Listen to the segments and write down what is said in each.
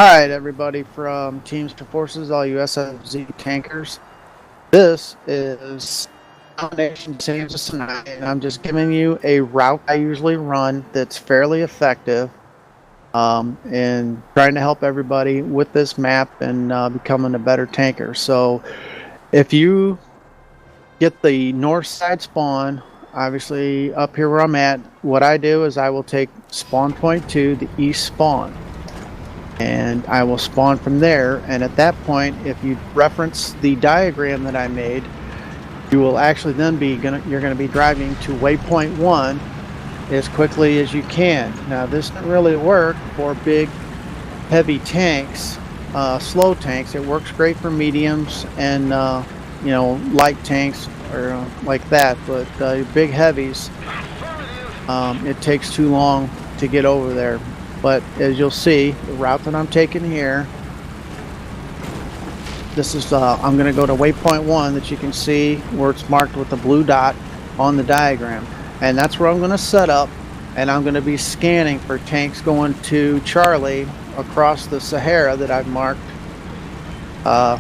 Alright, everybody from Teams to Forces, all you SFZ tankers. This is Combination Sands of Sinai, and I'm just giving you a route I usually run that's fairly effective in trying to help everybody with this map and becoming a better tanker. So if you get the north side spawn, obviously up here where I'm at, what I do is I will take spawn point 2, the east spawn, and I will spawn from there. And at that point, if you reference the diagram that I made, you will actually then be you're going to be driving to waypoint 1 as quickly as you can. Now this doesn't really work for big heavy tanks, slow tanks. It works great for mediums and you know, light tanks or like that, but big heavies, it takes too long to get over there. But as you'll see, the route that I'm taking here, this is I'm going to go to waypoint 1 that you can see where it's marked with the blue dot on the diagram, and that's where I'm going to set up, and I'm going to be scanning for tanks going to Charlie across the Sahara that I've marked to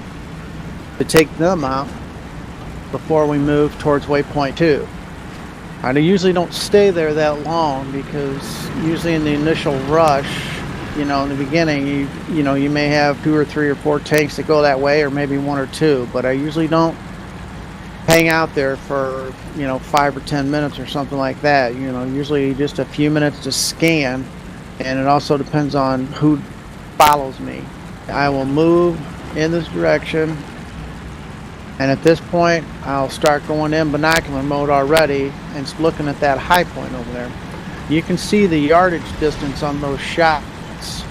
take them out before we move towards waypoint 2. I usually don't stay there that long because usually in the initial rush, you know, in the beginning, you may have 2 or 3 or 4 tanks that go that way, or maybe 1 or 2. But I usually don't hang out there for 5 or 10 minutes or something like that. You know, usually just a few minutes to scan, and it also depends on who follows me. I will move in this direction. And at this point, I'll start going in binocular mode already and looking at that high point over there. You can see the yardage distance on those shots,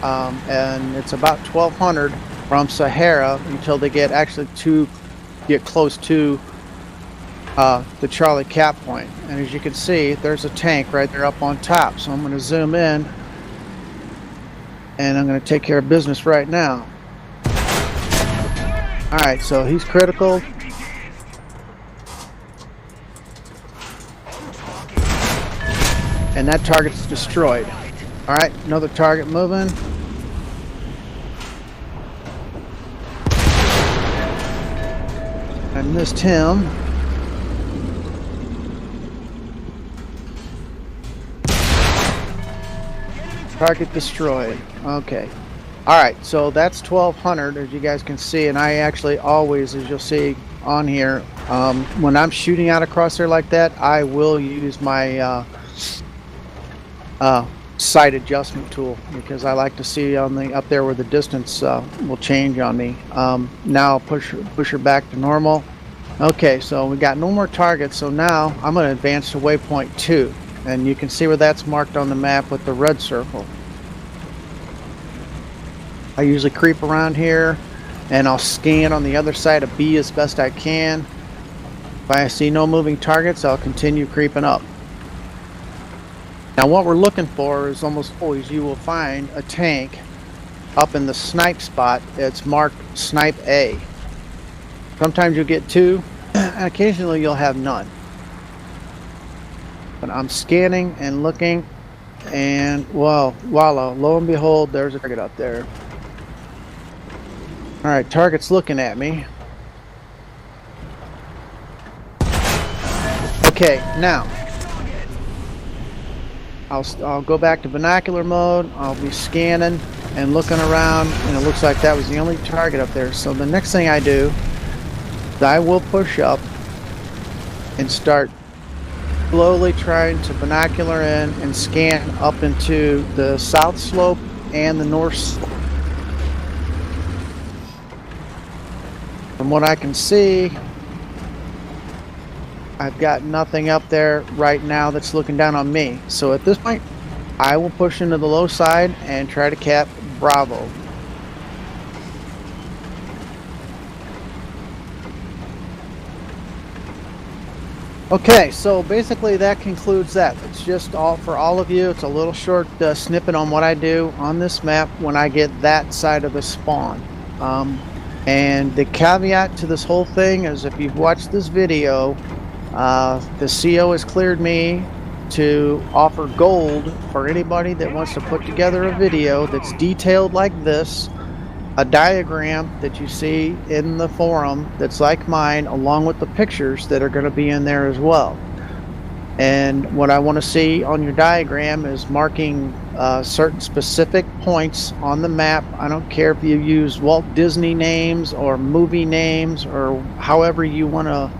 and it's about 1,200 from Sahara until they get get close to the Charlie cap point. And as you can see, there's a tank right there up on top. So I'm going to zoom in, and I'm going to take care of business right now. Alright, so he's critical. And that target's destroyed. Alright, another target moving. I missed him. Target destroyed. Okay. Alright, so that's 1,200 as you guys can see, and I actually always, as you'll see on here, when I'm shooting out across there like that, I will use my sight adjustment tool, because I like to see on the up there where the distance will change on me. Now I'll push her back to normal. Okay, so we got no more targets, so now I'm going to advance to waypoint 2, and you can see where that's marked on the map with the red circle. I usually creep around here and I'll scan on the other side of B as best I can. If I see no moving targets, I'll continue creeping up. Now what we're looking for is almost always you will find a tank up in the snipe spot. It's marked snipe A. Sometimes you'll get 2, and occasionally you'll have none. But I'm scanning and looking, and well, voila, lo and behold, there's a target up there. Alright, target's looking at me. Okay, now I'll go back to binocular mode. I'll be scanning and looking around, and it looks like that was the only target up there. So the next thing I do is I will push up and start slowly trying to binocular in and scan up into the south slope and the north slope. From what I can see, I've got nothing up there right now that's looking down on me. So at this point, I will push into the low side and try to cap Bravo. Okay, so basically that concludes that. It's just all for all of you. It's a little short snippet on what I do on this map when I get that side of the spawn. And the caveat to this whole thing is, if you've watched this video, the CO has cleared me to offer gold for anybody that wants to put together a video that's detailed like this, a diagram that you see in the forum that's like mine, along with the pictures that are going to be in there as well. And what I want to see on your diagram is marking certain specific points on the map. I don't care if you use Walt Disney names or movie names or however you want to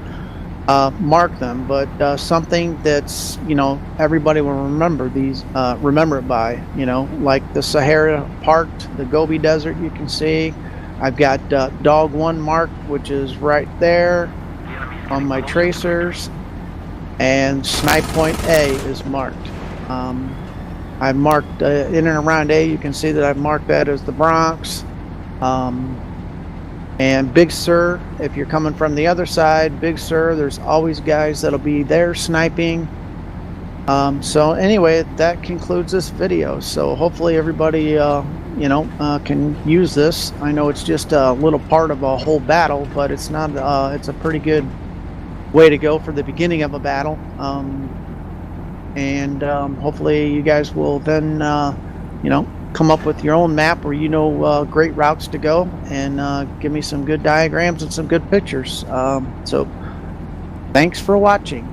mark them, but something that's, you know, everybody will remember these, remember it by, you know, like the Sahara part, the Gobi Desert you can see. I've got Dog 1 marked, which is right there on my tracers, and Snipe Point A is marked. I've marked in and around A, you can see that I've marked that as the Bronx. And Big Sur, if you're coming from the other side, Big Sur, there's always guys that'll be there sniping. So anyway, that concludes this video. So hopefully everybody, you know, can use this. I know it's just a little part of a whole battle, but it's not. It's a pretty good way to go for the beginning of a battle. And hopefully you guys will then, you know, come up with your own map where you know great routes to go, and give me some good diagrams and some good pictures. So thanks for watching.